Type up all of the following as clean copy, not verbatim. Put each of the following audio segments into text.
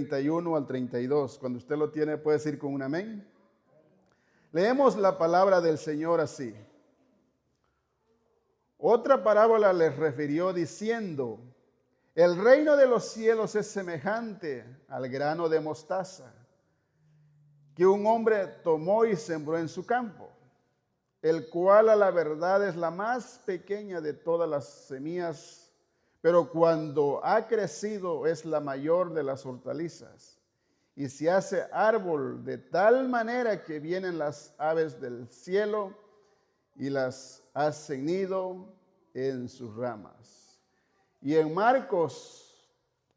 31 al 32. Cuando usted lo tiene, puede decir con un amén. Leemos la palabra del Señor así. Otra parábola les refirió diciendo: el reino de los cielos es semejante al grano de mostaza que un hombre tomó y sembró en su campo, el cual a la verdad es la más pequeña de todas las semillas, pero cuando ha crecido es la mayor de las hortalizas, y se hace árbol de tal manera que vienen las aves del cielo y las hacen nido en sus ramas. Y en Marcos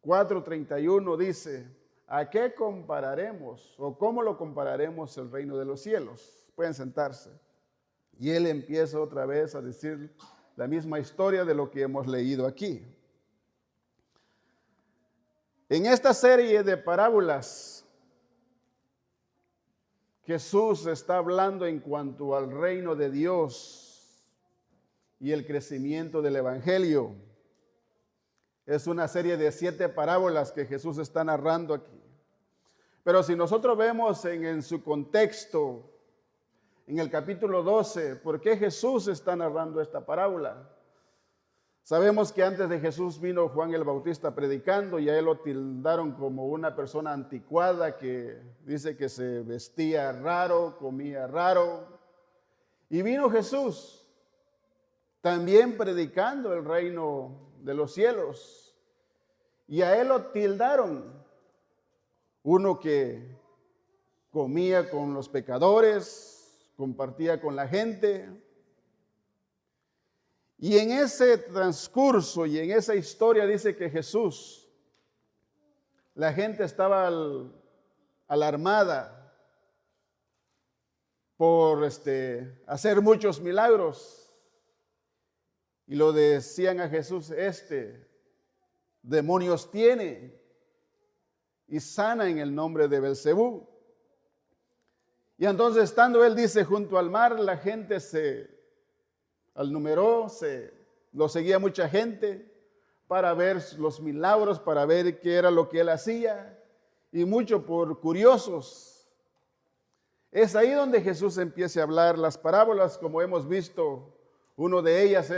4:31 dice: ¿a qué compararemos o cómo lo compararemos el reino de los cielos? Pueden sentarse. Y él empieza otra vez a decir la misma historia de lo que hemos leído aquí. En esta serie de parábolas, Jesús está hablando en cuanto al reino de Dios y el crecimiento del evangelio. Es una serie de 7 parábolas que Jesús está narrando aquí. Pero si nosotros vemos en su contexto, en el capítulo 12, ¿por qué Jesús está narrando esta parábola? Sabemos que antes de Jesús vino Juan el Bautista predicando y a él lo tildaron como una persona anticuada que dice que se vestía raro, comía raro. Y vino Jesús también predicando el reino de los cielos. Y a él lo tildaron, uno que comía con los pecadores, compartía con la gente. Y en ese transcurso y en esa historia dice que Jesús, la gente estaba alarmada por hacer muchos milagros. Y lo decían a Jesús: demonios tiene y sana en el nombre de Belcebú. Y entonces, estando él, dice, junto al mar, la gente lo seguía mucha gente para ver los milagros, para ver qué era lo que él hacía, y mucho por curiosos. Es ahí donde Jesús empieza a hablar las parábolas, como hemos visto. Uno de ellas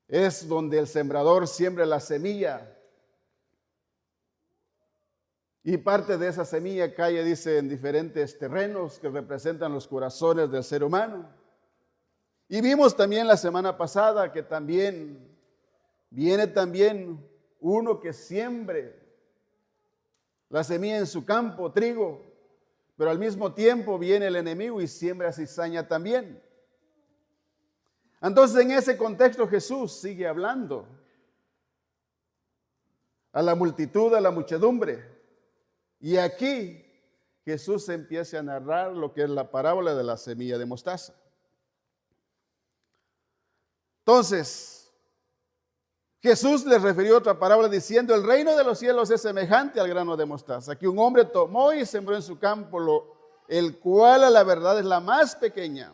es donde el sembrador siembra la semilla. Y parte de esa semilla cae, dice, en diferentes terrenos que representan los corazones del ser humano. Y vimos también la semana pasada que viene uno que siembre la semilla en su campo, trigo, pero al mismo tiempo viene el enemigo y siembra cizaña también. Entonces, en ese contexto Jesús sigue hablando a la multitud, a la muchedumbre. Y aquí Jesús empieza a narrar lo que es la parábola de la semilla de mostaza. Entonces, Jesús les refirió otra parábola diciendo: el reino de los cielos es semejante al grano de mostaza que un hombre tomó y sembró en su campo, el cual a la verdad es la más pequeña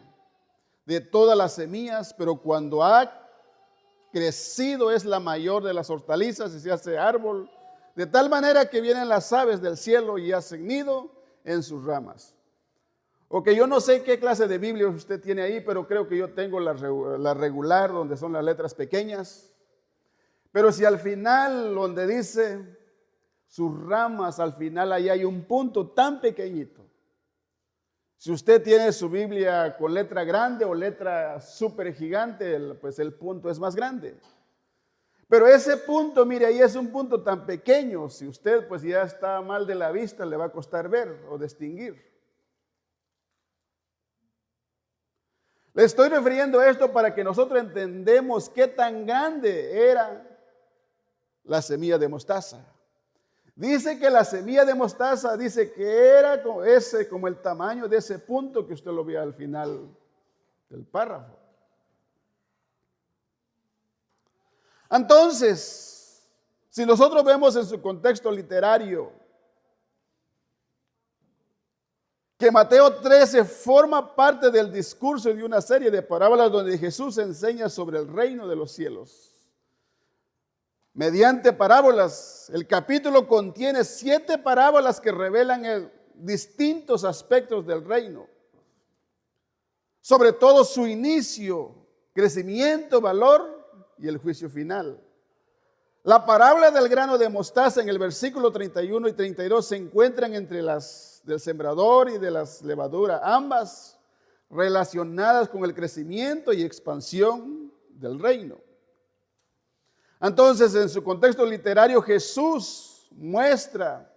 de todas las semillas, pero cuando ha crecido es la mayor de las hortalizas y se hace árbol, de tal manera que vienen las aves del cielo y hacen nido en sus ramas. Ok, yo no sé qué clase de Biblia usted tiene ahí, pero creo que yo tengo la regular, donde son las letras pequeñas. Pero si al final, donde dice sus ramas, al final ahí hay un punto tan pequeñito. Si usted tiene su Biblia con letra grande o letra súper gigante, pues el punto es más grande. Pero ese punto, mire, ahí es un punto tan pequeño. Si usted pues ya está mal de la vista, le va a costar ver o distinguir. Le estoy refiriendo a esto para que nosotros entendamos qué tan grande era la semilla de mostaza. Dice que la semilla de mostaza, dice que era como el tamaño de ese punto que usted lo ve al final del párrafo. Entonces, si nosotros vemos en su contexto literario que Mateo 13 forma parte del discurso de una serie de parábolas donde Jesús enseña sobre el reino de los cielos. mediante parábolas. El capítulo contiene 7 parábolas que revelan distintos aspectos del reino, sobre todo su inicio, crecimiento, valor y el juicio final. La parábola del grano de mostaza en el versículo 31 y 32 se encuentran entre las del sembrador y de las levaduras, ambas relacionadas con el crecimiento y expansión del reino. Entonces, en su contexto literario, Jesús muestra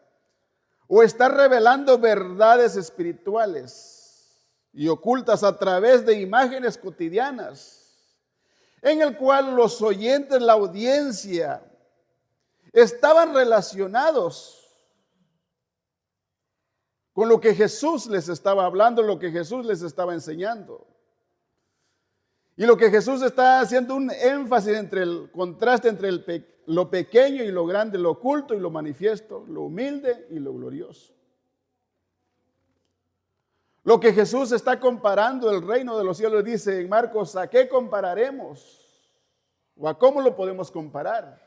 o está revelando verdades espirituales y ocultas a través de imágenes cotidianas, en el cual los oyentes, la audiencia, estaban relacionados con lo que Jesús les estaba hablando, lo que Jesús les estaba enseñando. Y lo que Jesús está haciendo un énfasis entre el contraste entre lo pequeño y lo grande, lo oculto y lo manifiesto, lo humilde y lo glorioso. Lo que Jesús está comparando el reino de los cielos, dice en Marcos, ¿a qué compararemos? ¿O a cómo lo podemos comparar?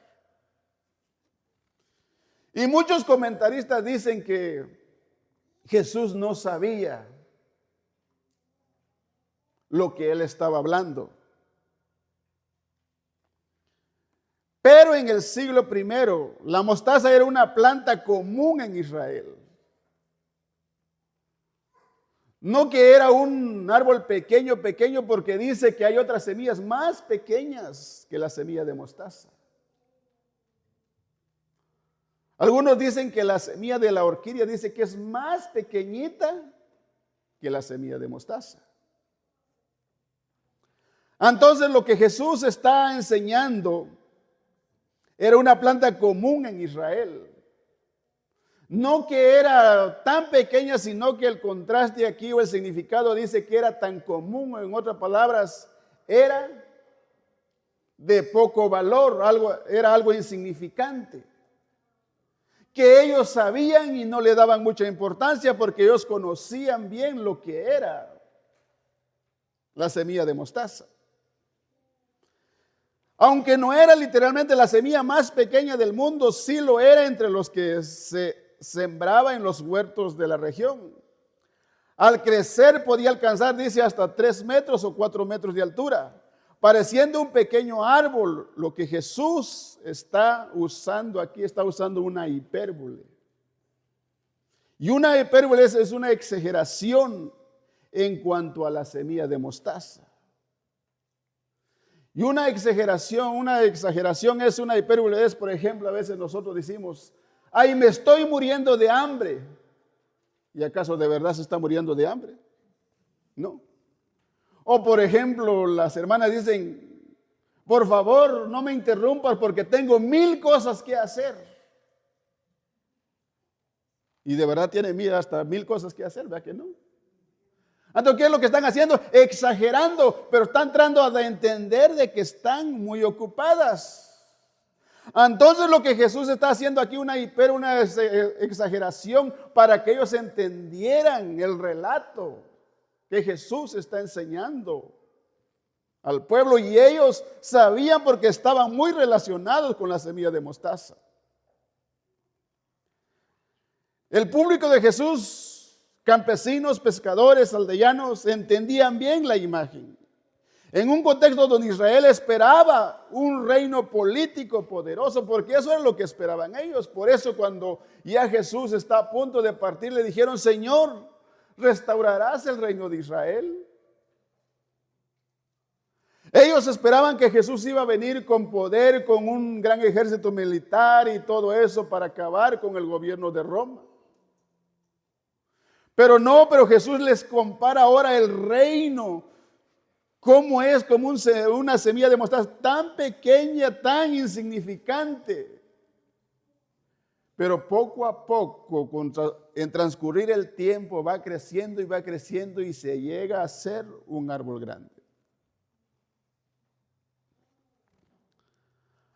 Y muchos comentaristas dicen que Jesús no sabía lo que él estaba hablando. Pero en el siglo I, la mostaza era una planta común en Israel. No que era un árbol pequeño, porque dice que hay otras semillas más pequeñas que la semilla de mostaza. Algunos dicen que la semilla de la orquídea dice que es más pequeñita que la semilla de mostaza. Entonces lo que Jesús está enseñando era una planta común en Israel. No que era tan pequeña, sino que el contraste aquí o el significado dice que era tan común, en otras palabras, era de poco valor, era algo insignificante, que ellos sabían y no le daban mucha importancia porque ellos conocían bien lo que era la semilla de mostaza. Aunque no era literalmente la semilla más pequeña del mundo, sí lo era entre los que se sembraba en los huertos de la región. Al crecer podía alcanzar, dice, hasta 3 metros o 4 metros de altura, pareciendo un pequeño árbol. Lo que Jesús está usando aquí, está usando una hipérbole. Y una hipérbole es una exageración en cuanto a la semilla de mostaza. Y una exageración es una hipérbole, es, por ejemplo, a veces nosotros decimos, ay, me estoy muriendo de hambre. ¿Y acaso de verdad se está muriendo de hambre? No. O por ejemplo, las hermanas dicen, por favor, no me interrumpas porque tengo 1000 cosas que hacer. Y de verdad tiene hasta 1000 cosas que hacer, ¿verdad que no? Entonces, ¿qué es lo que están haciendo? Exagerando, pero están tratando de entender de que están muy ocupadas. Entonces, lo que Jesús está haciendo aquí, una exageración para que ellos entendieran el relato que Jesús está enseñando al pueblo. Y ellos sabían porque estaban muy relacionados con la semilla de mostaza. El público de Jesús, campesinos, pescadores, aldeanos, entendían bien la imagen. En un contexto donde Israel esperaba un reino político poderoso, porque eso era lo que esperaban ellos. Por eso cuando ya Jesús está a punto de partir, le dijeron, Señor, ¿restaurarás el reino de Israel? Ellos esperaban que Jesús iba a venir con poder, con un gran ejército militar y todo eso para acabar con el gobierno de Roma. Pero Jesús les compara ahora el reino, cómo es como una semilla de mostaza tan pequeña, tan insignificante. Pero poco a poco, en transcurrir el tiempo, va creciendo y se llega a ser un árbol grande.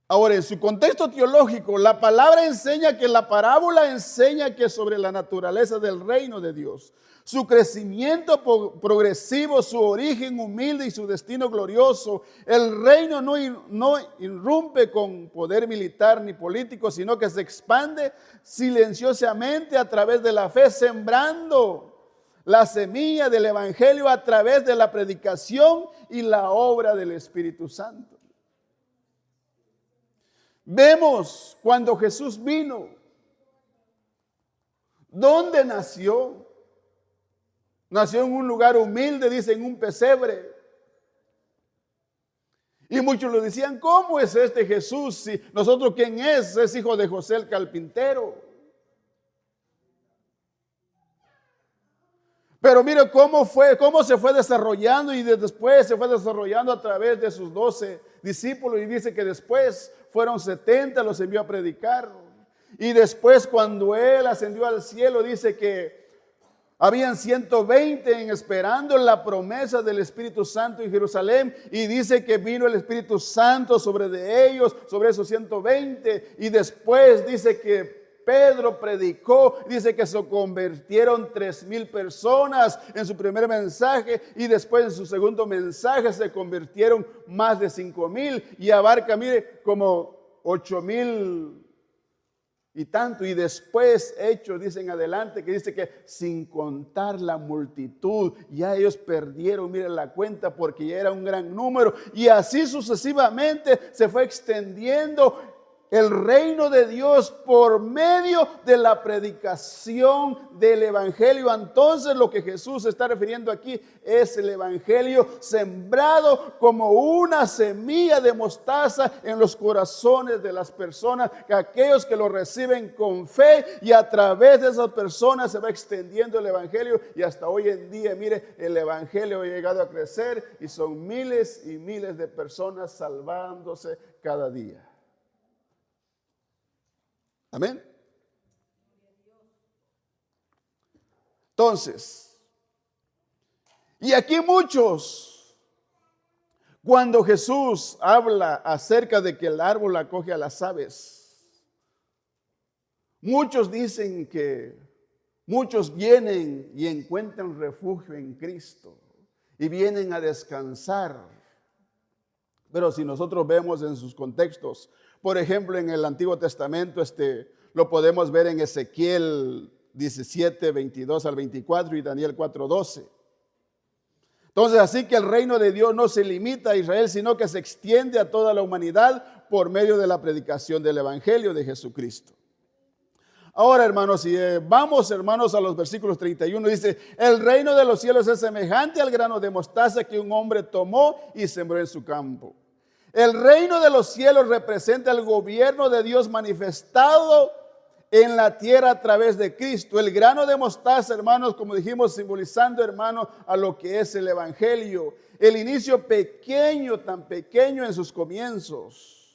Ahora, en su contexto teológico, la palabra enseña que la parábola enseña que sobre la naturaleza del reino de Dios, su crecimiento progresivo, su origen humilde y su destino glorioso. El reino no irrumpe con poder militar ni político, sino que se expande silenciosamente a través de la fe, sembrando la semilla del evangelio a través de la predicación y la obra del Espíritu Santo. Vemos cuando Jesús vino, ¿dónde nació? Nació en un lugar humilde, dice, en un pesebre. Y muchos le decían, ¿cómo es este Jesús? Si nosotros, ¿quién es? Es hijo de José el carpintero. Pero mire cómo se fue desarrollando y después se fue desarrollando a través de sus 12 discípulos. Y dice que después fueron 70, los envió a predicar. Y después cuando él ascendió al cielo, dice que habían 120 esperando la promesa del Espíritu Santo en Jerusalén. Y dice que vino el Espíritu Santo sobre de ellos, sobre esos 120. Y después dice que Pedro predicó, dice que se convirtieron 3,000 personas en su primer mensaje y después en su segundo mensaje se convirtieron más de 5,000 y abarca, mire, como 8,000 y tanto. Y después Hechos, dicen adelante, que dice que sin contar la multitud, ya ellos perdieron, mire, la cuenta porque ya era un gran número. Y así sucesivamente se fue extendiendo el reino de Dios por medio de la predicación del evangelio. Entonces lo que Jesús se está refiriendo aquí es el evangelio sembrado como una semilla de mostaza en los corazones de las personas, que aquellos que lo reciben con fe, y a través de esas personas se va extendiendo el evangelio, y hasta hoy en día, mire, el evangelio ha llegado a crecer y son miles y miles de personas salvándose cada día. Amén. Entonces, y aquí muchos, cuando Jesús habla acerca de que el árbol acoge a las aves, muchos dicen que muchos vienen y encuentran refugio en Cristo y vienen a descansar. Pero si nosotros vemos en sus contextos, por ejemplo, en el Antiguo Testamento, lo podemos ver en Ezequiel 17, 22 al 24 y Daniel 4, 12. Entonces, así que el reino de Dios no se limita a Israel, sino que se extiende a toda la humanidad por medio de la predicación del evangelio de Jesucristo. Ahora, hermanos, si vamos, hermanos, a los versículos 31, dice, el reino de los cielos es semejante al grano de mostaza que un hombre tomó y sembró en su campo. El reino de los cielos representa el gobierno de Dios manifestado en la tierra a través de Cristo. El grano de mostaza, hermanos, como dijimos, simbolizando, hermanos, a lo que es el evangelio. El inicio pequeño, tan pequeño en sus comienzos.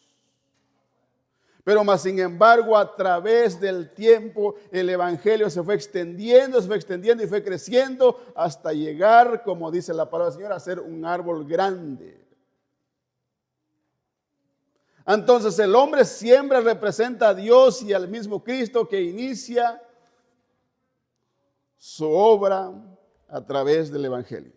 Pero más sin embargo, a través del tiempo, el evangelio se fue extendiendo y fue creciendo hasta llegar, como dice la palabra del Señor, a ser un árbol grande. Entonces el hombre siempre representa a Dios y al mismo Cristo que inicia su obra a través del evangelio.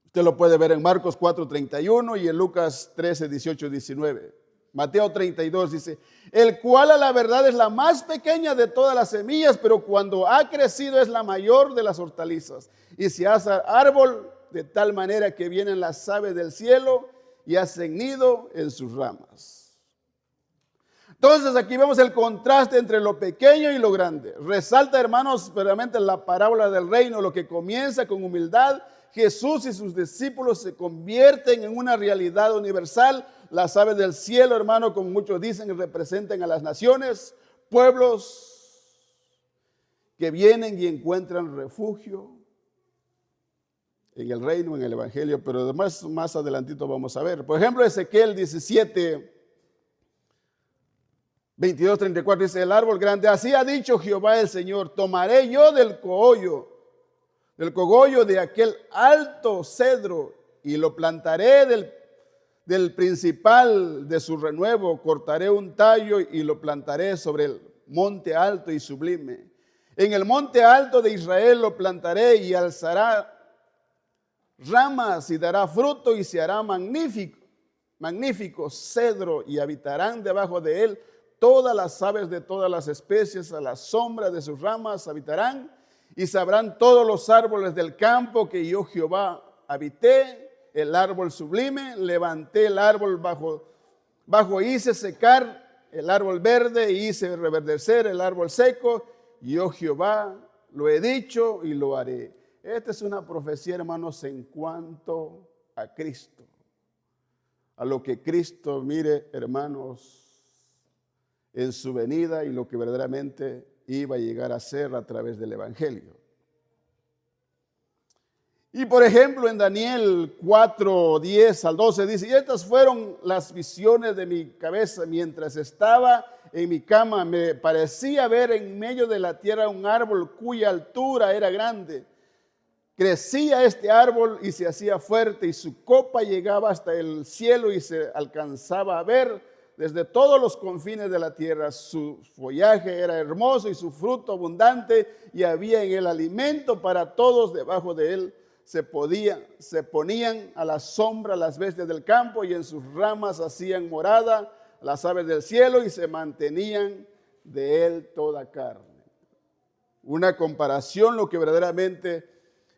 Usted lo puede ver en Marcos 4:31 y en Lucas 13:18-19. Mateo 32 dice, el cual a la verdad es la más pequeña de todas las semillas, pero cuando ha crecido es la mayor de las hortalizas. Y se hace árbol de tal manera que vienen las aves del cielo y hacen nido en sus ramas. Entonces aquí vemos el contraste entre lo pequeño y lo grande. Resalta, hermanos, verdaderamente la parábola del reino, lo que comienza con humildad. Jesús y sus discípulos se convierten en una realidad universal. Las aves del cielo, hermano, como muchos dicen, representan a las naciones, pueblos que vienen y encuentran refugio en el reino, en el evangelio, pero además más adelantito vamos a ver. Por ejemplo, Ezequiel 17, 22, 34 dice, el árbol grande, así ha dicho Jehová el Señor, tomaré yo del cogollo de aquel alto cedro y lo plantaré del principal de su renuevo cortaré un tallo y lo plantaré sobre el monte alto y sublime. En el monte alto de Israel lo plantaré y alzará ramas y dará fruto y se hará magnífico cedro y habitarán debajo de él todas las aves de todas las especies, a la sombra de sus ramas habitarán y sabrán todos los árboles del campo que yo Jehová habité. El árbol sublime, levanté el árbol bajo hice secar el árbol verde y hice reverdecer el árbol seco. Yo Jehová lo he dicho y lo haré. Esta es una profecía, hermanos, en cuanto a Cristo. A lo que Cristo, mire, hermanos, en su venida y lo que verdaderamente iba a llegar a ser a través del Evangelio. Y por ejemplo en Daniel 4, 10 al 12 dice, y estas fueron las visiones de mi cabeza mientras estaba en mi cama. Me parecía ver en medio de la tierra un árbol cuya altura era grande. Crecía este árbol y se hacía fuerte y su copa llegaba hasta el cielo y se alcanzaba a ver desde todos los confines de la tierra. Su follaje era hermoso y su fruto abundante y había en él alimento para todos. Debajo de él se ponían a la sombra las bestias del campo y en sus ramas hacían morada las aves del cielo y se mantenían de él toda carne. Una comparación, lo que verdaderamente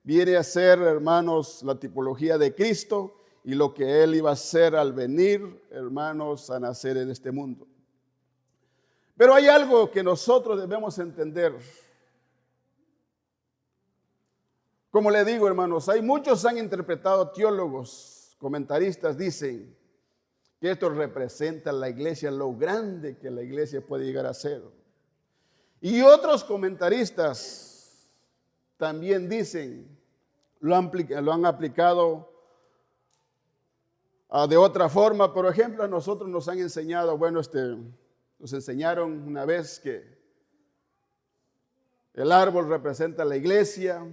viene a ser, hermanos, la tipología de Cristo y lo que él iba a hacer al venir, hermanos, a nacer en este mundo. Pero hay algo que nosotros debemos entender. Como le digo, hermanos, hay muchos han interpretado, teólogos, comentaristas, dicen que esto representa la iglesia, lo grande que la iglesia puede llegar a ser. Y otros comentaristas también dicen, lo han aplicado de otra forma. Por ejemplo, a nosotros nos han enseñado, nos enseñaron una vez que el árbol representa la iglesia,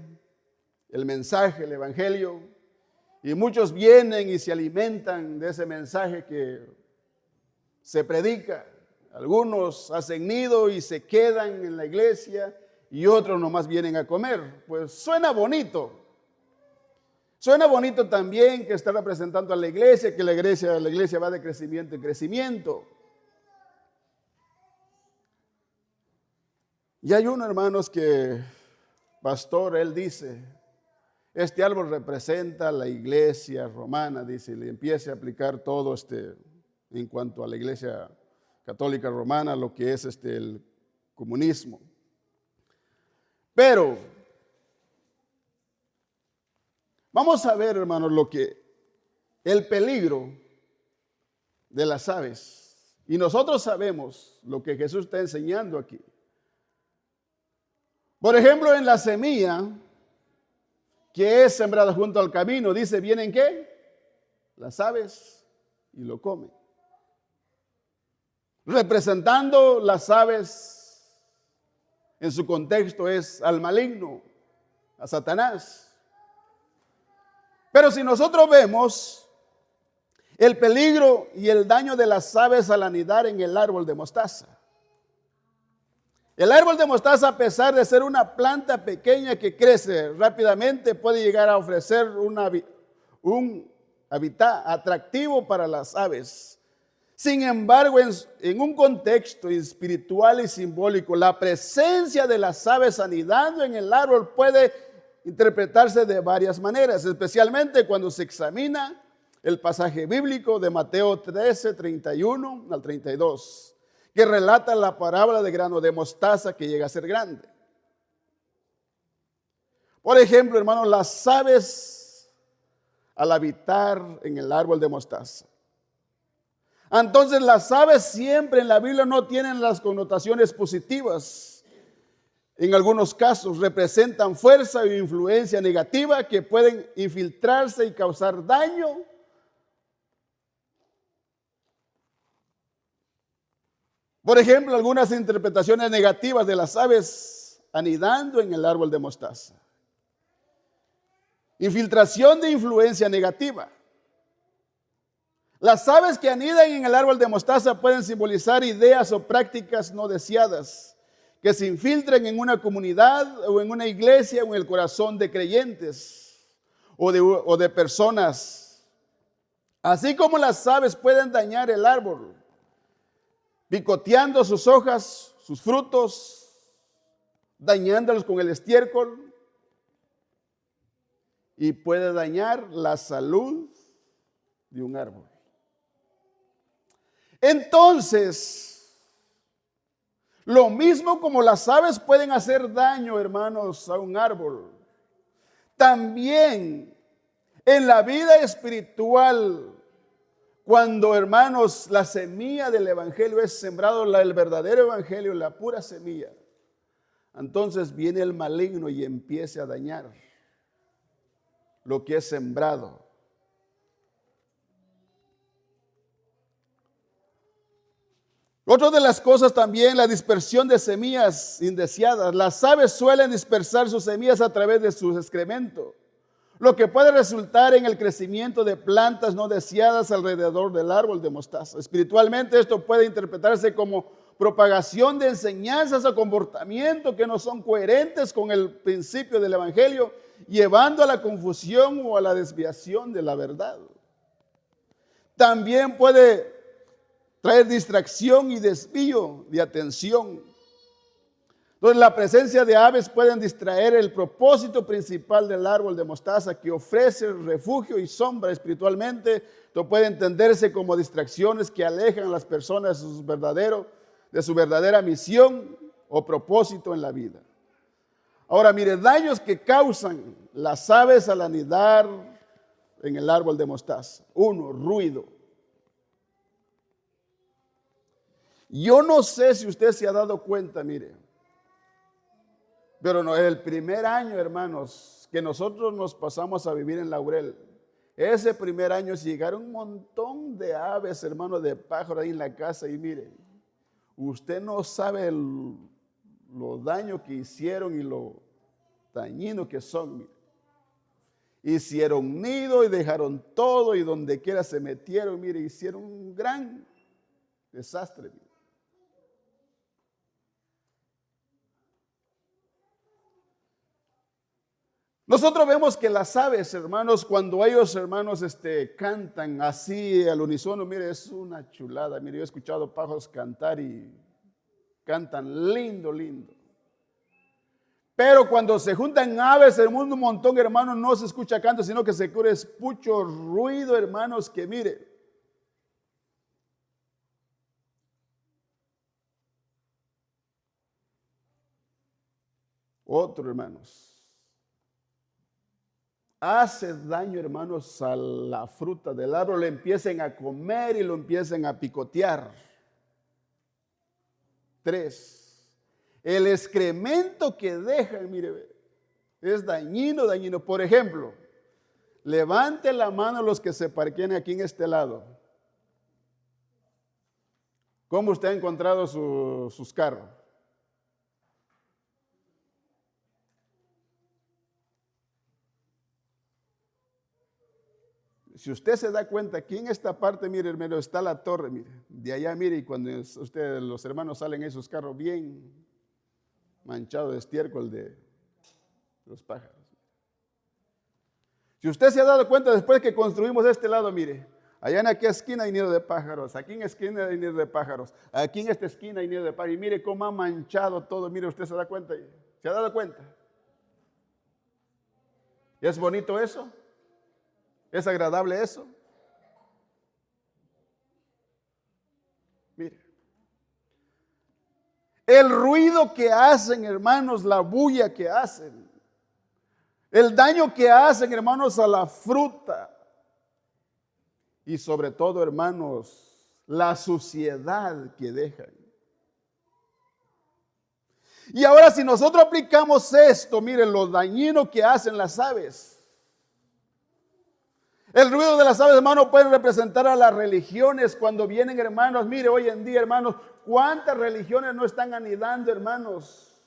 el mensaje, el evangelio, y muchos vienen y se alimentan de ese mensaje que se predica. Algunos hacen nido y se quedan en la iglesia y otros nomás vienen a comer. Pues suena bonito. Suena bonito también que está representando a la iglesia, que la iglesia va de crecimiento en crecimiento. Y hay uno, hermanos, que pastor, él dice, este árbol representa la iglesia romana, dice, y le empieza a aplicar todo en cuanto a la iglesia católica romana, lo que es el comunismo. Pero vamos a ver, hermanos, el peligro de las aves. Y nosotros sabemos lo que Jesús está enseñando aquí. Por ejemplo, en la semilla que es sembrada junto al camino, dice, ¿vienen qué? Las aves y lo comen. Representando las aves en su contexto es al maligno, a Satanás. Pero si nosotros vemos el peligro y el daño de las aves al anidar en el árbol de mostaza. El árbol de mostaza, a pesar de ser una planta pequeña que crece rápidamente, puede llegar a ofrecer un hábitat atractivo para las aves. Sin embargo, en un contexto espiritual y simbólico, la presencia de las aves anidando en el árbol puede interpretarse de varias maneras, especialmente cuando se examina el pasaje bíblico de Mateo 13, 31 al 32. Que relata la parábola de grano de mostaza que llega a ser grande. Por ejemplo, hermanos, las aves al habitar en el árbol de mostaza. Entonces, las aves siempre en la Biblia no tienen las connotaciones positivas. En algunos casos representan fuerza o influencia negativa que pueden infiltrarse y causar daño. Por ejemplo, algunas interpretaciones negativas de las aves anidando en el árbol de mostaza. Infiltración de influencia negativa. Las aves que anidan en el árbol de mostaza pueden simbolizar ideas o prácticas no deseadas que se infiltren en una comunidad o en una iglesia o en el corazón de creyentes o de personas. Así como las aves pueden dañar el árbol, picoteando sus hojas, sus frutos, dañándolos con el estiércol, y puede dañar la salud de un árbol. Entonces, lo mismo como las aves pueden hacer daño, hermanos, a un árbol, también en la vida espiritual, cuando, hermanos, la semilla del evangelio es sembrado, el verdadero evangelio, la pura semilla, entonces viene el maligno y empieza a dañar lo que es sembrado. Otra de las cosas también, la dispersión de semillas indeseadas. Las aves suelen dispersar sus semillas a través de sus excrementos, lo que puede resultar en el crecimiento de plantas no deseadas alrededor del árbol de mostaza. Espiritualmente, esto puede interpretarse como propagación de enseñanzas o comportamientos que no son coherentes con el principio del evangelio, llevando a la confusión o a la desviación de la verdad. También puede traer distracción y desvío de atención. Entonces, la presencia de aves pueden distraer el propósito principal del árbol de mostaza, que ofrece refugio y sombra espiritualmente. Esto puede entenderse como distracciones que alejan a las personas de su verdadera misión o propósito en la vida. Ahora, mire, daños que causan las aves al anidar en el árbol de mostaza. 1, ruido. Yo no sé si usted se ha dado cuenta, mire, pero no, el primer año, hermanos, que nosotros nos pasamos a vivir en Laurel, ese primer año llegaron un montón de aves, hermanos, de pájaros ahí en la casa, y mire, usted no sabe lo daño que hicieron y lo dañino que son, mire. Hicieron nido y dejaron todo, y donde quiera se metieron, mire, hicieron un gran desastre, mire. Nosotros vemos que las aves, hermanos, cuando ellos, hermanos, cantan así al unísono, mire, es una chulada. Mire, yo he escuchado pájaros cantar y cantan lindo, lindo. Pero cuando se juntan aves en un montón, hermanos, no se escucha canto, sino que se escucha mucho ruido, hermanos, que mire. Otro, hermanos. Hace daño, hermanos, a la fruta del árbol, le empiecen a comer y lo empiecen a picotear. 3, el excremento que dejan, mire, es dañino, dañino. Por ejemplo, levante la mano los que se parqueen aquí en este lado. ¿Cómo usted ha encontrado sus carros? Si usted se da cuenta, aquí en esta parte, mire, hermano, está la torre, mire, de allá, mire, y cuando los hermanos salen en esos carros bien manchados de estiércol de los pájaros. Si usted se ha dado cuenta, después que construimos este lado, mire, allá en aquella esquina hay nido de pájaros, aquí en esta esquina hay nido de pájaros, aquí en esta esquina hay nido de pájaros, y mire cómo ha manchado todo, mire, usted se da cuenta, ¿se ha dado cuenta? ¿Y es bonito eso? ¿Es agradable eso? Mire, el ruido que hacen, hermanos, la bulla que hacen, el daño que hacen, hermanos, a la fruta, y sobre todo, hermanos, la suciedad que dejan. Y ahora, si nosotros aplicamos esto, miren lo dañino que hacen las aves. El ruido de las aves, hermanos, pueden representar a las religiones cuando vienen, hermanos. Mire, hoy en día, hermanos, ¿cuántas religiones no están anidando, hermanos,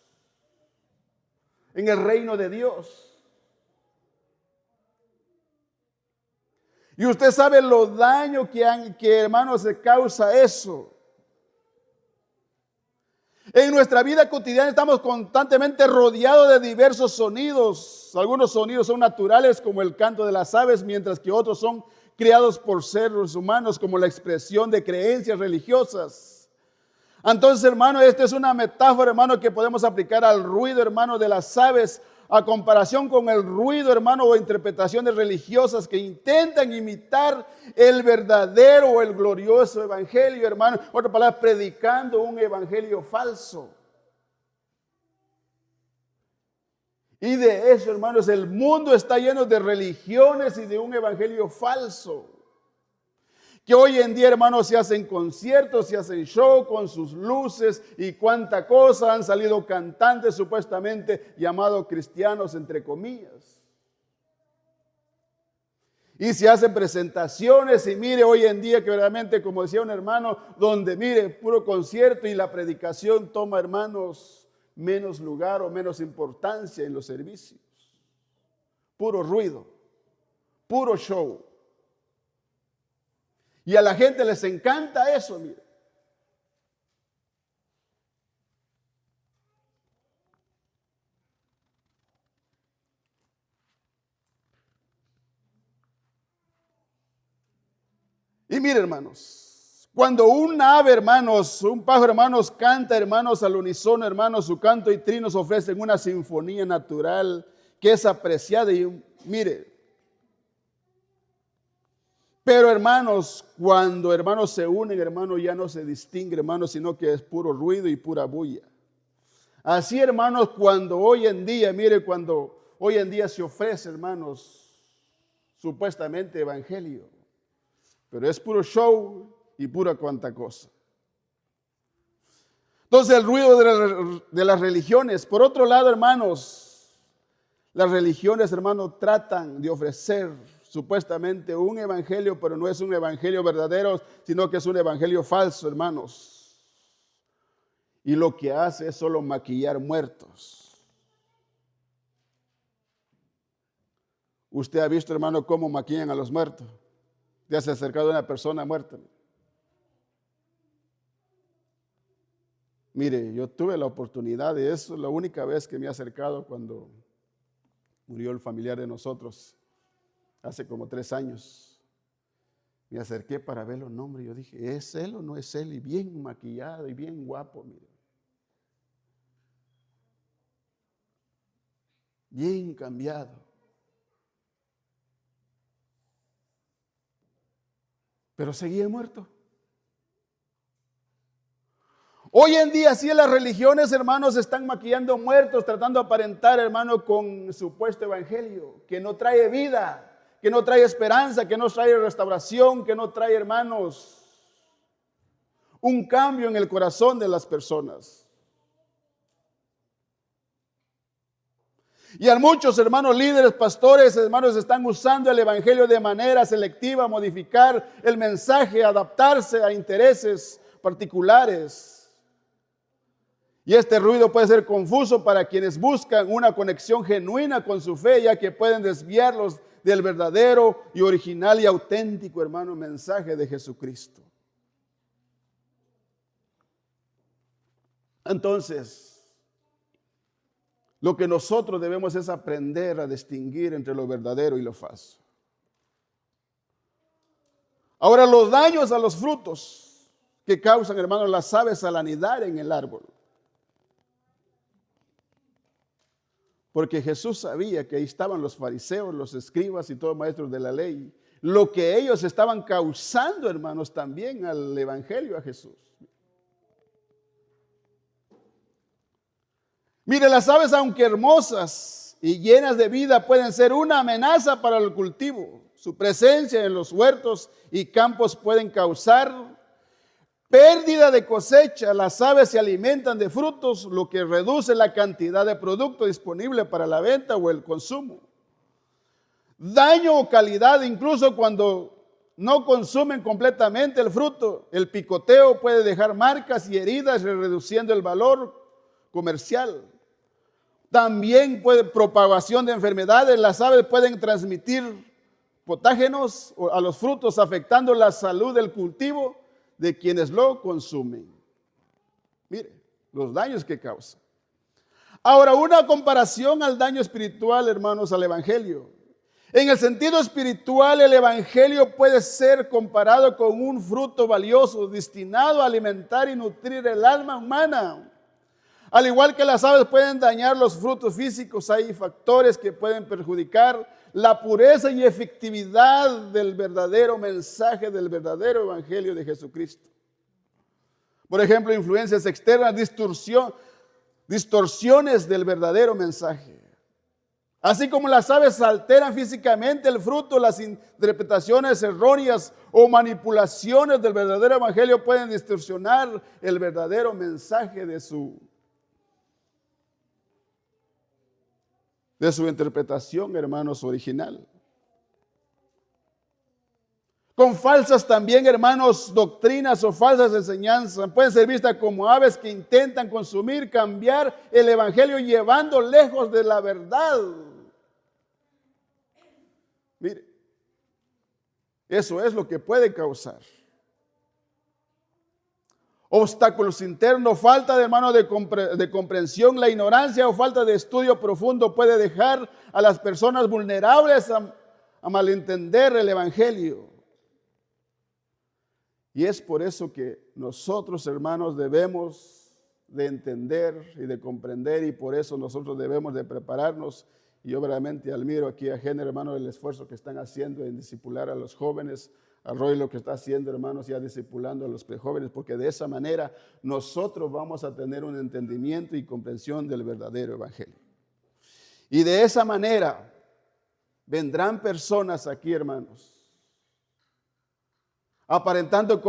en el reino de Dios? Y usted sabe lo daño que hermanos, se causa eso. En nuestra vida cotidiana estamos constantemente rodeados de diversos sonidos. Algunos sonidos son naturales, como el canto de las aves, mientras que otros son creados por seres humanos, como la expresión de creencias religiosas. Entonces, hermano, esta es una metáfora, hermano, que podemos aplicar al ruido, hermano, de las aves, a comparación con el ruido, hermano, o interpretaciones religiosas que intentan imitar el verdadero o el glorioso evangelio, hermano. Otra palabra, predicando un evangelio falso. Y de eso, hermanos, el mundo está lleno de religiones y de un evangelio falso. Que hoy en día, hermanos, se hacen conciertos, se hacen show con sus luces y cuánta cosa. Han salido cantantes supuestamente llamados cristianos, entre comillas. Y se hacen presentaciones y mire hoy en día que verdaderamente, como decía un hermano, donde mire, puro concierto y la predicación toma, hermanos, menos lugar o menos importancia en los servicios. Puro ruido, puro show. Y a la gente les encanta eso, mire. Y mire, hermanos, cuando un ave, hermanos, un pájaro, hermanos, canta, hermanos, al unísono, hermanos, su canto y trinos ofrecen una sinfonía natural que es apreciada. Y mire, pero hermanos, cuando hermanos se unen, hermanos, ya no se distingue, hermanos, sino que es puro ruido y pura bulla. Así, hermanos, cuando hoy en día, mire, cuando hoy en día se ofrece, hermanos, supuestamente evangelio, pero es puro show y pura cuanta cosa. Entonces, el ruido de las religiones. Por otro lado, hermanos, las religiones, hermanos, tratan de ofrecer supuestamente un evangelio, pero no es un evangelio verdadero, sino que es un evangelio falso, hermanos. Y lo que hace es solo maquillar muertos. Usted ha visto, hermano, cómo maquillan a los muertos. ¿Te has acercado a una persona muerta? Mire, yo tuve la oportunidad de eso, la única vez que me he acercado cuando murió el familiar de nosotros. Hace como 3 años, me acerqué para ver los nombres. Yo dije, ¿es él o no es él? Y bien maquillado y bien guapo, mire. Bien cambiado. Pero seguía muerto. Hoy en día, sí, las religiones, hermanos, están maquillando muertos, tratando de aparentar, hermano, con supuesto evangelio, que no trae vida, que no trae esperanza, que no trae restauración, que no trae, hermanos, un cambio en el corazón de las personas. Y a muchos hermanos líderes, pastores, hermanos, están usando el evangelio de manera selectiva, modificar el mensaje, adaptarse a intereses particulares. Y este ruido puede ser confuso para quienes buscan una conexión genuina con su fe, ya que pueden desviarlos del verdadero y original y auténtico, hermano, mensaje de Jesucristo. Entonces, lo que nosotros debemos es aprender a distinguir entre lo verdadero y lo falso. Ahora, los daños a los frutos que causan, hermanos, las aves al anidar en el árbol. Porque Jesús sabía que ahí estaban los fariseos, los escribas y todos los maestros de la ley. Lo que ellos estaban causando, hermanos, también al evangelio, a Jesús. Mire, las aves, aunque hermosas y llenas de vida, pueden ser una amenaza para el cultivo. Su presencia en los huertos y campos pueden causar pérdida de cosecha. Las aves se alimentan de frutos, lo que reduce la cantidad de producto disponible para la venta o el consumo. Daño o calidad, incluso cuando no consumen completamente el fruto. El picoteo puede dejar marcas y heridas, reduciendo el valor comercial. También puede propagación de enfermedades. Las aves pueden transmitir patógenos a los frutos, afectando la salud del cultivo de quienes lo consumen. Mire, los daños que causa. Ahora, una comparación al daño espiritual, hermanos, al evangelio. En el sentido espiritual, el evangelio puede ser comparado con un fruto valioso destinado a alimentar y nutrir el alma humana. Al igual que las aves pueden dañar los frutos físicos, hay factores que pueden perjudicar la pureza y efectividad del verdadero mensaje, del verdadero evangelio de Jesucristo. Por ejemplo, influencias externas, distorsiones del verdadero mensaje. Así como las aves alteran físicamente el fruto, las interpretaciones erróneas o manipulaciones del verdadero evangelio pueden distorsionar el verdadero mensaje de su interpretación, hermanos, original. Con falsas también, hermanos, doctrinas o falsas enseñanzas pueden ser vistas como aves que intentan consumir, cambiar el evangelio llevando lejos de la verdad. Mire, eso es lo que puede causar obstáculos internos, falta de hermano de comprensión, la ignorancia o falta de estudio profundo puede dejar a las personas vulnerables a malentender el evangelio. Y es por eso que nosotros, hermanos, debemos de entender y de comprender, y por eso nosotros debemos de prepararnos. Y yo realmente admiro aquí a Género, hermano, el esfuerzo que están haciendo en discipular a los jóvenes, a Roy lo que está haciendo, hermanos, ya discipulando a los prejóvenes, porque de esa manera nosotros vamos a tener un entendimiento y comprensión del verdadero evangelio. Y de esa manera vendrán personas aquí, hermanos, aparentando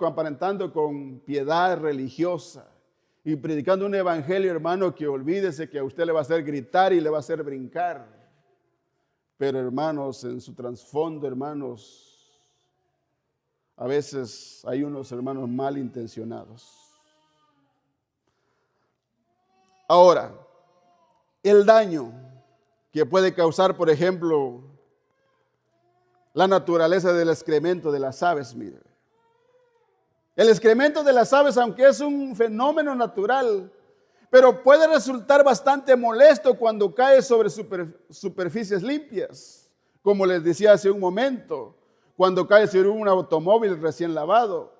aparentando con piedad religiosa y predicando un evangelio, hermano, que olvídese que a usted le va a hacer gritar y le va a hacer brincar. Pero, hermanos, en su trasfondo, hermanos, a veces hay unos hermanos malintencionados. Ahora, el daño que puede causar, por ejemplo, la naturaleza del excremento de las aves, mire. El excremento de las aves, aunque es un fenómeno natural, pero puede resultar bastante molesto cuando cae sobre superficies limpias, como les decía hace un momento, cuando cae sobre un automóvil recién lavado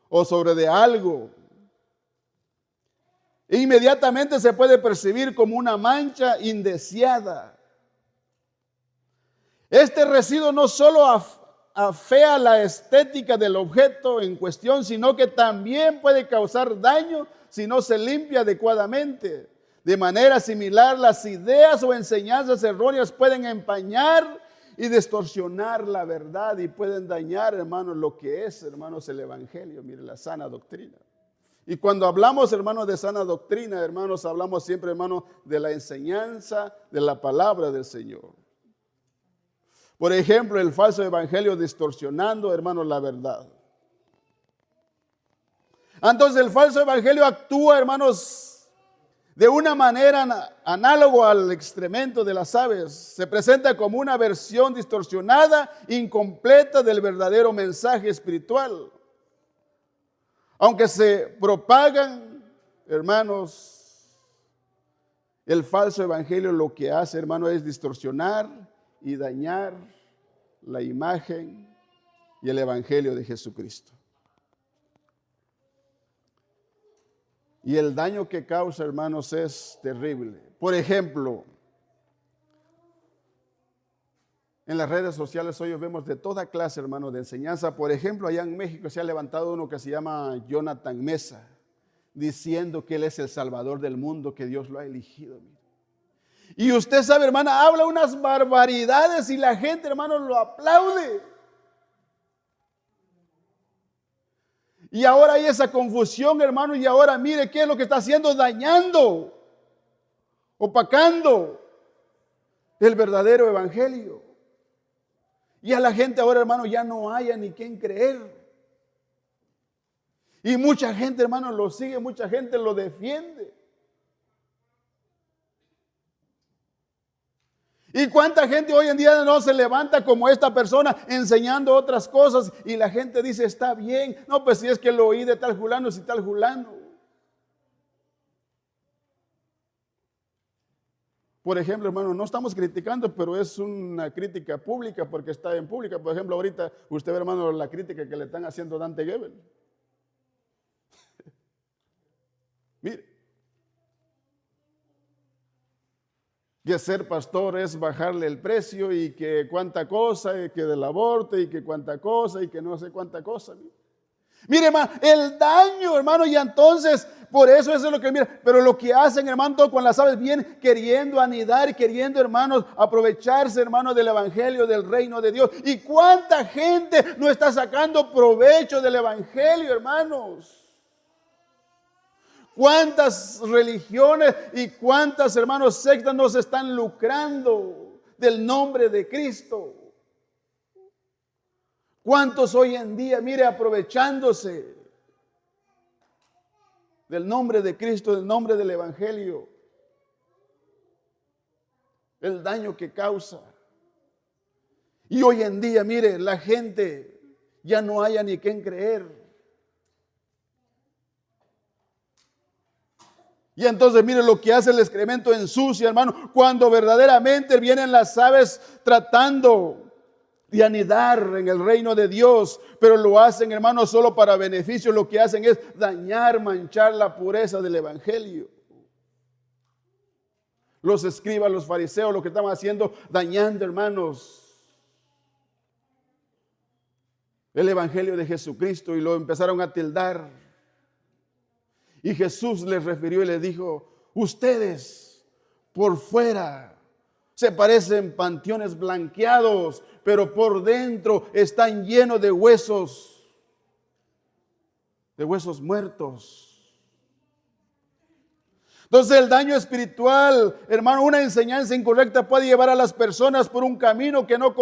o sobre de algo. E inmediatamente se puede percibir como una mancha indeseada. Este residuo no solo afea la estética del objeto en cuestión, sino que también puede causar daño si no se limpia adecuadamente. De manera similar, las ideas o enseñanzas erróneas pueden empañar y distorsionar la verdad y pueden dañar, hermanos, lo que es, hermanos, el evangelio. Mire, la sana doctrina. Y cuando hablamos, hermanos, de sana doctrina, hermanos, hablamos siempre, hermanos, de la enseñanza de la palabra del Señor. Por ejemplo, el falso evangelio distorsionando, hermanos, la verdad. Entonces el falso evangelio actúa, hermanos, de una manera análoga al excremento de las aves. Se presenta como una versión distorsionada, incompleta del verdadero mensaje espiritual. Aunque se propagan, hermanos, el falso evangelio lo que hace, hermanos, es distorsionar y dañar la imagen y el evangelio de Jesucristo. Y el daño que causa, hermanos, es terrible. Por ejemplo, en las redes sociales hoy vemos de toda clase, hermanos, de enseñanza. Por ejemplo, allá en México se ha levantado uno que se llama Jonathan Mesa, diciendo que él es el Salvador del mundo, que Dios lo ha elegido. Y usted sabe, hermana, habla unas barbaridades y la gente, hermano, lo aplaude. Y ahora hay esa confusión, hermano, y ahora mire qué es lo que está haciendo, dañando, opacando el verdadero evangelio. Y a la gente ahora, hermano, ya no haya ni quien creer. Y mucha gente, hermano, lo sigue, mucha gente lo defiende. ¿Y cuánta gente hoy en día no se levanta como esta persona enseñando otras cosas y la gente dice está bien? No, pues si es que lo oí de tal fulano, si tal fulano. Por ejemplo, hermano, no estamos criticando, pero es una crítica pública porque está en pública. Por ejemplo, ahorita usted ve, hermano, la crítica que le están haciendo a Dante Gebel. Mire, que ser pastor es bajarle el precio y que cuánta cosa, y que del aborto y que cuánta cosa y que no sé cuánta cosa. Mire, hermano, el daño, hermano, y entonces, por eso es lo que mira, pero lo que hacen, hermano, todo con las aves, bien queriendo anidar, queriendo, hermanos, aprovecharse, hermano, del evangelio, del reino de Dios. ¿Y cuánta gente no está sacando provecho del evangelio, hermanos? ¿Cuántas religiones y cuántas, hermanos, sectas nos están lucrando del nombre de Cristo? ¿Cuántos hoy en día, mire, aprovechándose del nombre de Cristo, del nombre del evangelio? El daño que causa. Y hoy en día, mire, la gente ya no haya ni quien creer. Y entonces mire lo que hace el excremento ensucia, hermano, cuando verdaderamente vienen las aves tratando de anidar en el reino de Dios, pero lo hacen, hermano, solo para beneficio. Lo que hacen es dañar, manchar la pureza del evangelio. Los escribas, los fariseos, lo que estaban haciendo, dañando, hermanos, el evangelio de Jesucristo, y lo empezaron a tildar. Y Jesús les refirió y les dijo: ustedes por fuera se parecen panteones blanqueados, pero por dentro están llenos de huesos muertos. Entonces el daño espiritual, hermano, una enseñanza incorrecta puede llevar a las personas por un camino que no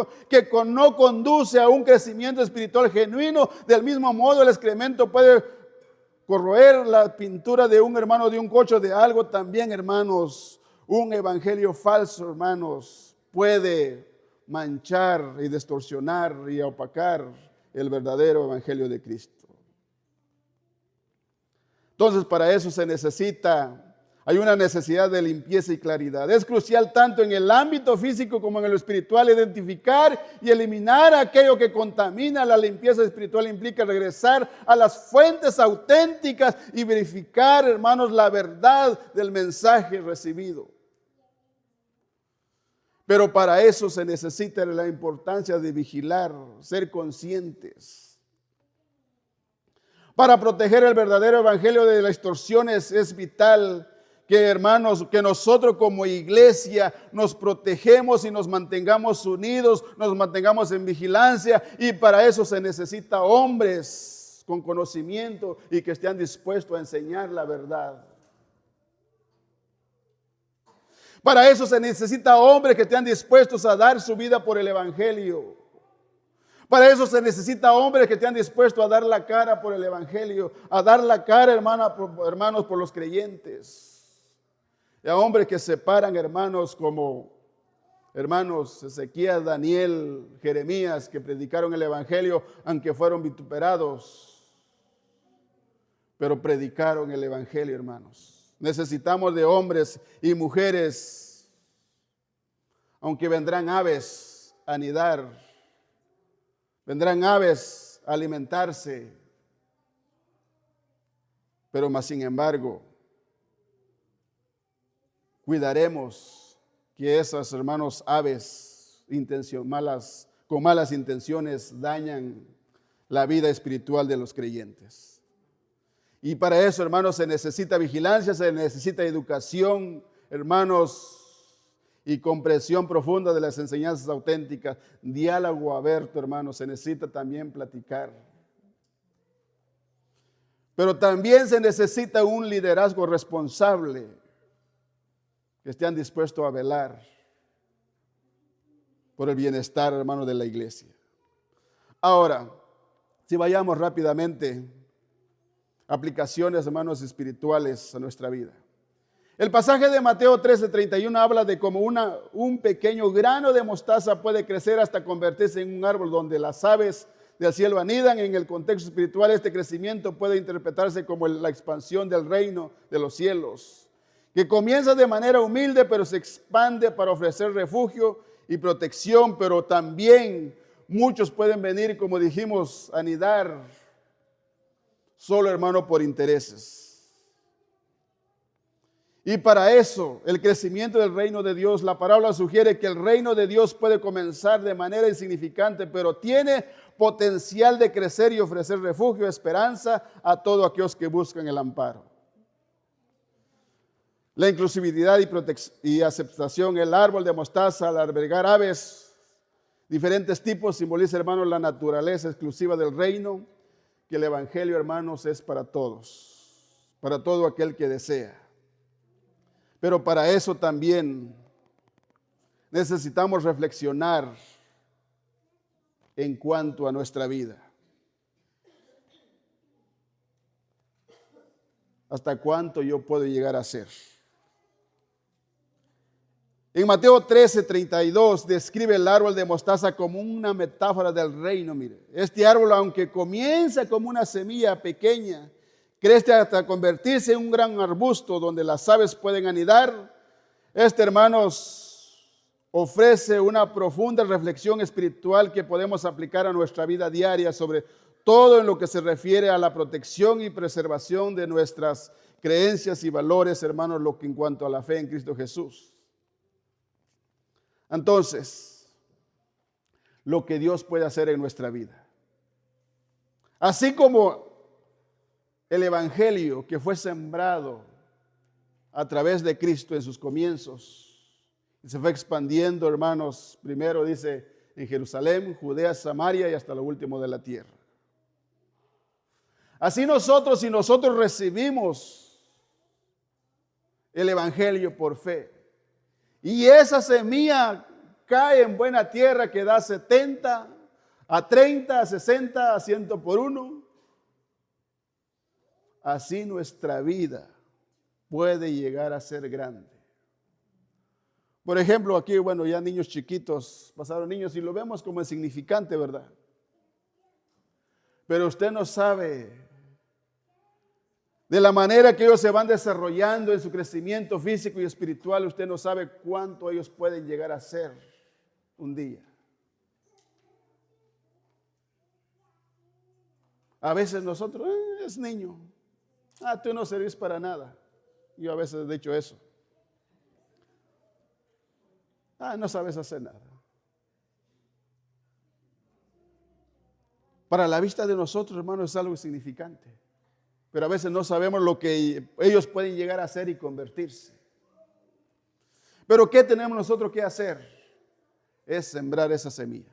conduce a un crecimiento espiritual genuino. Del mismo modo, el excremento puede corroer la pintura de un hermano, de un coche, de algo. También, hermanos, un evangelio falso, hermanos, puede manchar y distorsionar y opacar el verdadero evangelio de Cristo. Entonces, para eso hay una necesidad de limpieza y claridad. Es crucial tanto en el ámbito físico como en lo espiritual identificar y eliminar aquello que contamina. La limpieza espiritual implica regresar a las fuentes auténticas y verificar, hermanos, la verdad del mensaje recibido. Pero para eso se necesita la importancia de vigilar, ser conscientes. Para proteger el verdadero evangelio de las distorsiones es vital que, hermanos, que nosotros como iglesia nos protegemos y nos mantengamos unidos, nos mantengamos en vigilancia, y para eso se necesita hombres con conocimiento y que estén dispuestos a enseñar la verdad. Para eso se necesita hombres que estén dispuestos a dar su vida por el evangelio. Para eso se necesita hombres que estén dispuestos a dar la cara por el evangelio, a dar la cara, hermanos, por los creyentes. Y a hombres que se paran, hermanos, como hermanos Ezequías, Daniel, Jeremías, que predicaron el evangelio aunque fueron vituperados, pero predicaron el evangelio, hermanos. Necesitamos de hombres y mujeres, aunque vendrán aves a anidar, vendrán aves a alimentarse, pero más sin embargo, cuidaremos que esas, hermanos, aves con malas intenciones dañan la vida espiritual de los creyentes. Y para eso, hermanos, se necesita vigilancia, se necesita educación, hermanos, y comprensión profunda de las enseñanzas auténticas, diálogo abierto, hermanos, se necesita también platicar. Pero también se necesita un liderazgo responsable, que estén dispuestos a velar por el bienestar, hermano, de la iglesia. Ahora, si vayamos rápidamente, aplicaciones, hermanos, espirituales a nuestra vida. El pasaje de Mateo 13:31 habla de cómo un pequeño grano de mostaza puede crecer hasta convertirse en un árbol donde las aves del cielo anidan. En el contexto espiritual, este crecimiento puede interpretarse como la expansión del reino de los cielos, que comienza de manera humilde, pero se expande para ofrecer refugio y protección. Pero también muchos pueden venir, como dijimos, a anidar solo, hermano, por intereses. Y para eso, el crecimiento del reino de Dios, la parábola sugiere que el reino de Dios puede comenzar de manera insignificante, pero tiene potencial de crecer y ofrecer refugio, esperanza a todos aquellos que buscan el amparo. La inclusividad y aceptación, el árbol de mostaza al albergar aves, diferentes tipos, simboliza, hermanos, la naturaleza exclusiva del reino, que el evangelio, hermanos, es para todos, para todo aquel que desea. Pero para eso también necesitamos reflexionar en cuanto a nuestra vida. ¿Hasta cuánto yo puedo llegar a ser? En Mateo 13:32 describe el árbol de mostaza como una metáfora del reino. Mire, este árbol, aunque comienza como una semilla pequeña, crece hasta convertirse en un gran arbusto donde las aves pueden anidar. Hermanos, ofrece una profunda reflexión espiritual que podemos aplicar a nuestra vida diaria, sobre todo en lo que se refiere a la protección y preservación de nuestras creencias y valores, hermanos, lo que en cuanto a la fe en Cristo Jesús. Entonces, lo que Dios puede hacer en nuestra vida. Así como el evangelio que fue sembrado a través de Cristo en sus comienzos y se fue expandiendo, hermanos, primero dice en Jerusalén, Judea, Samaria y hasta lo último de la tierra. Así nosotros, si nosotros recibimos el evangelio por fe y esa semilla cae en buena tierra que da 70, a 30, a 60, a 100 por uno, así nuestra vida puede llegar a ser grande. Por ejemplo, aquí, bueno, ya niños chiquitos, pasaron niños y lo vemos como insignificante, ¿verdad? Pero usted no sabe de la manera que ellos se van desarrollando en su crecimiento físico y espiritual, usted no sabe cuánto ellos pueden llegar a ser un día. A veces nosotros, es niño. Tú no servís para nada. Yo a veces he dicho eso. No sabes hacer nada. Para la vista de nosotros, hermanos, es algo insignificante. Pero a veces no sabemos lo que ellos pueden llegar a hacer y convertirse. Pero ¿qué tenemos nosotros que hacer? Es sembrar esa semilla.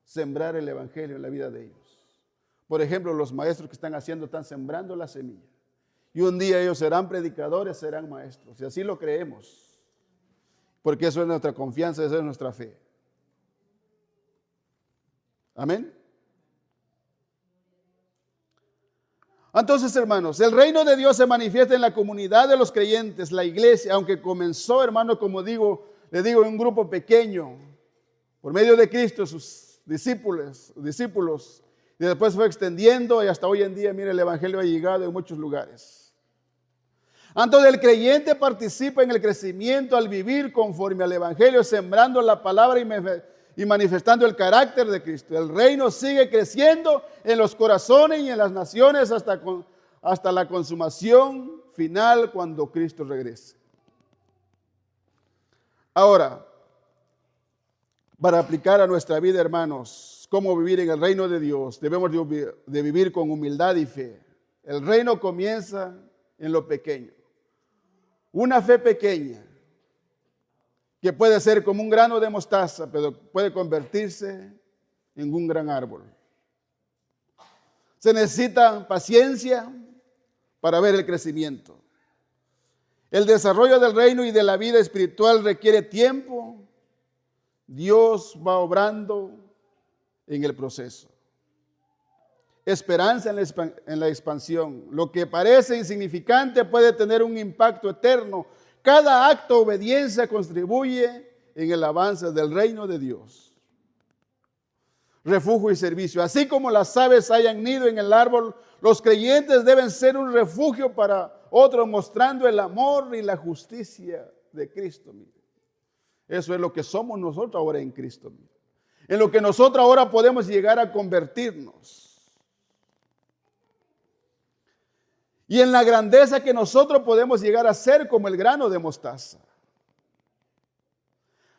Sembrar el evangelio en la vida de ellos. Por ejemplo, los maestros que están haciendo, están sembrando la semilla. Y un día ellos serán predicadores, serán maestros. Y así lo creemos. Porque eso es nuestra confianza, eso es nuestra fe. Amén. Entonces, hermanos, el reino de Dios se manifiesta en la comunidad de los creyentes, la iglesia, aunque comenzó, hermanos, como le digo, en un grupo pequeño, por medio de Cristo, sus discípulos, y después fue extendiendo y hasta hoy en día, mire, el evangelio ha llegado en muchos lugares. Entonces, el creyente participa en el crecimiento al vivir conforme al evangelio, sembrando la palabra y manifestando el carácter de Cristo. El reino sigue creciendo en los corazones y en las naciones hasta la consumación final cuando Cristo regrese. Ahora, para aplicar a nuestra vida, hermanos, cómo vivir en el reino de Dios, debemos de vivir con humildad y fe. El reino comienza en lo pequeño. Una fe pequeña que puede ser como un grano de mostaza, pero puede convertirse en un gran árbol. Se necesita paciencia para ver el crecimiento. El desarrollo del reino y de la vida espiritual requiere tiempo. Dios va obrando en el proceso. Esperanza en la expansión. Lo que parece insignificante puede tener un impacto eterno Cada acto de obediencia contribuye en el avance del reino de Dios. Refugio y servicio. Así como las aves hayan nido en el árbol, los creyentes deben ser un refugio para otros, mostrando el amor y la justicia de Cristo. Eso es lo que somos nosotros ahora en Cristo. En lo que nosotros ahora podemos llegar a convertirnos. Y en la grandeza que nosotros podemos llegar a ser como el grano de mostaza.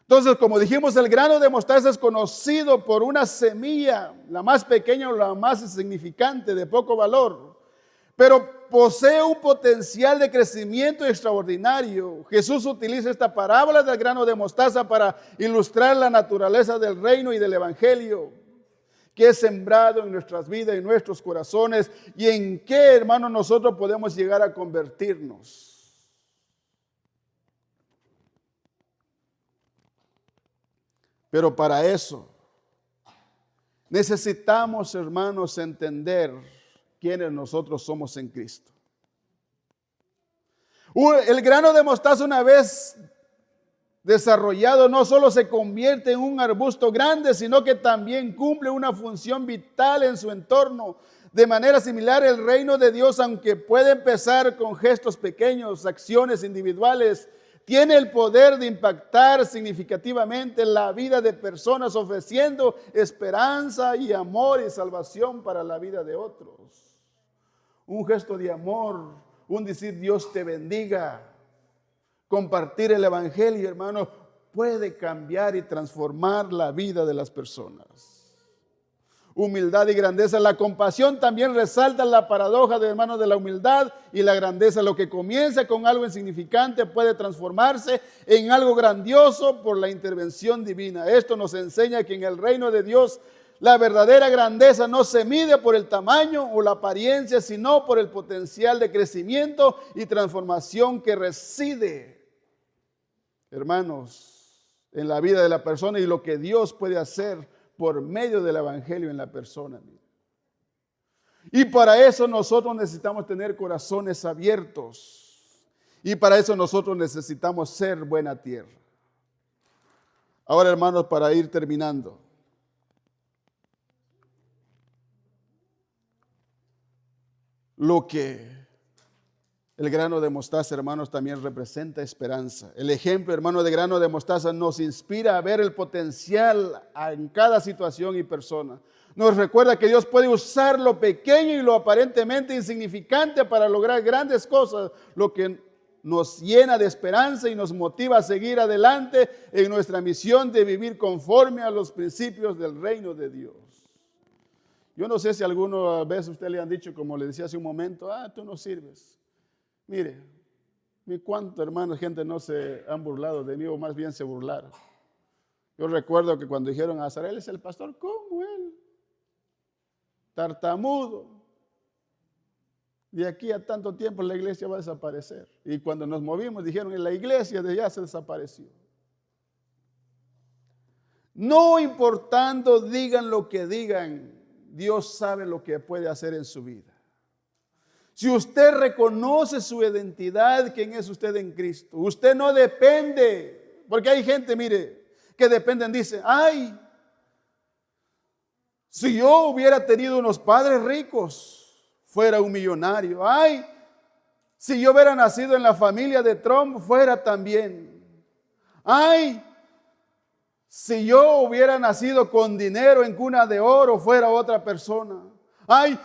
Entonces, como dijimos, el grano de mostaza es conocido por una semilla, la más pequeña o la más insignificante, de poco valor, pero posee un potencial de crecimiento extraordinario. Jesús utiliza esta parábola del grano de mostaza para ilustrar la naturaleza del reino y del evangelio que es sembrado en nuestras vidas y en nuestros corazones, y en qué, hermanos, nosotros podemos llegar a convertirnos. Pero para eso necesitamos, hermanos, entender quiénes nosotros somos en Cristo. El grano de mostaza, una vez desarrollado, no solo se convierte en un arbusto grande, sino que también cumple una función vital en su entorno. De manera similar, el reino de Dios, aunque puede empezar con gestos pequeños, acciones individuales, tiene el poder de impactar significativamente la vida de personas, ofreciendo esperanza y amor y salvación para la vida de otros. Un gesto de amor, un decir Dios te bendiga, compartir el evangelio, hermano, puede cambiar y transformar la vida de las personas. Humildad y grandeza. La compasión también resalta la paradoja de, hermanos, de la humildad y la grandeza. Lo que comienza con algo insignificante puede transformarse en algo grandioso por la intervención divina. Esto nos enseña que en el reino de Dios la verdadera grandeza no se mide por el tamaño o la apariencia, sino por el potencial de crecimiento y transformación que reside, hermanos, en la vida de la persona y lo que Dios puede hacer por medio del evangelio en la persona. Y para eso nosotros necesitamos tener corazones abiertos. Y para eso nosotros necesitamos ser buena tierra. Ahora, hermanos, para ir terminando. Lo que el grano de mostaza, hermanos, también representa esperanza. El ejemplo, hermano, de grano de mostaza nos inspira a ver el potencial en cada situación y persona. Nos recuerda que Dios puede usar lo pequeño y lo aparentemente insignificante para lograr grandes cosas, lo que nos llena de esperanza y nos motiva a seguir adelante en nuestra misión de vivir conforme a los principios del reino de Dios. Yo no sé si alguna vez a usted le han dicho, como le decía hace un momento, tú no sirves. Mire, ni cuánto, hermanos, gente no se han burlado de mí, o más bien se burlaron. Yo recuerdo que cuando dijeron a Azarel es el pastor, ¿cómo él? Tartamudo. De aquí a tanto tiempo la iglesia va a desaparecer. Y cuando nos movimos dijeron, la iglesia de allá se desapareció. No importando digan lo que digan, Dios sabe lo que puede hacer en su vida. Si usted reconoce su identidad, quién es usted en Cristo, usted no depende, porque hay gente, mire, que dependen, dice, si yo hubiera tenido unos padres ricos, fuera un millonario. Si yo hubiera nacido en la familia de Trump, fuera también. Si yo hubiera nacido con dinero en cuna de oro, fuera otra persona.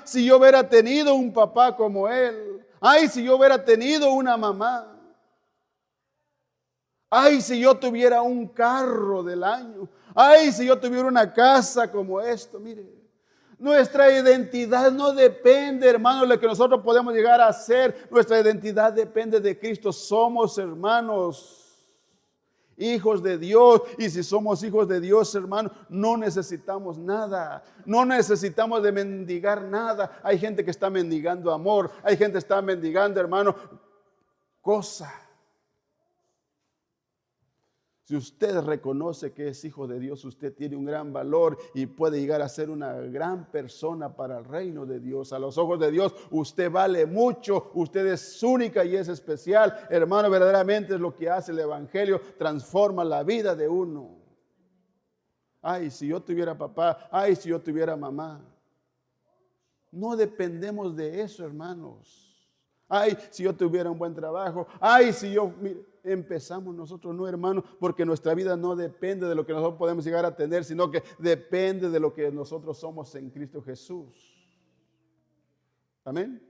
Si yo hubiera tenido un papá como él. Si yo hubiera tenido una mamá. Si yo tuviera un carro del año. Si yo tuviera una casa como esto. Mire, nuestra identidad no depende, hermanos, de lo que nosotros podemos llegar a ser. Nuestra identidad depende de Cristo. Somos, hermanos, hijos de Dios, y si somos hijos de Dios, hermano, no necesitamos nada, no necesitamos de mendigar nada. Hay gente que está mendigando amor, hay gente que está mendigando, hermano, cosa. Si usted reconoce que es hijo de Dios, usted tiene un gran valor y puede llegar a ser una gran persona para el reino de Dios. A los ojos de Dios, usted vale mucho, usted es única y es especial. Hermano, verdaderamente es lo que hace el Evangelio, transforma la vida de uno. Ay, si yo tuviera papá, ay, si yo tuviera mamá. No dependemos de eso, hermanos. Ay, si yo tuviera un buen trabajo. Ay, si yo... Mire, empezamos nosotros, no, hermano, porque nuestra vida no depende de lo que nosotros podemos llegar a tener, sino que depende de lo que nosotros somos en Cristo Jesús. Amén.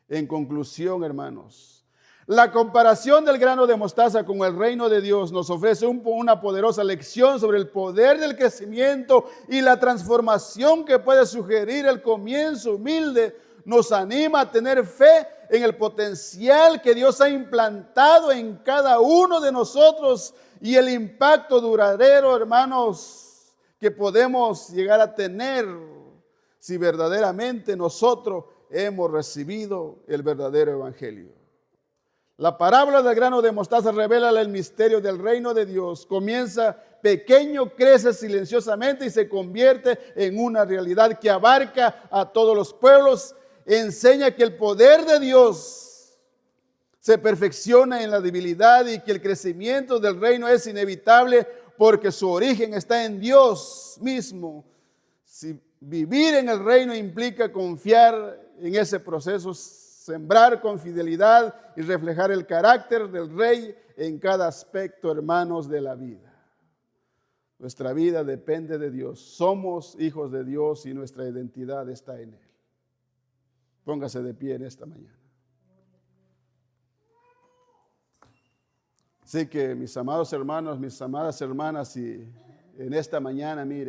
En conclusión, hermanos, la comparación del grano de mostaza con el reino de Dios nos ofrece una poderosa lección sobre el poder del crecimiento y la transformación que puede sugerir el comienzo humilde. Nos anima a tener fe en el potencial que Dios ha implantado en cada uno de nosotros y el impacto duradero, hermanos, que podemos llegar a tener si verdaderamente nosotros hemos recibido el verdadero evangelio. La parábola del grano de mostaza revela el misterio del reino de Dios. Comienza pequeño, crece silenciosamente y se convierte en una realidad que abarca a todos los pueblos. Enseña que el poder de Dios se perfecciona en la debilidad y que el crecimiento del reino es inevitable porque su origen está en Dios mismo. Si vivir en el reino implica confiar en ese proceso, sembrar con fidelidad y reflejar el carácter del Rey en cada aspecto, hermanos, de la vida. Nuestra vida depende de Dios. Somos hijos de Dios y nuestra identidad está en Él. Póngase de pie en esta mañana. Así que mis amados hermanos, mis amadas hermanas, y en esta mañana, mire,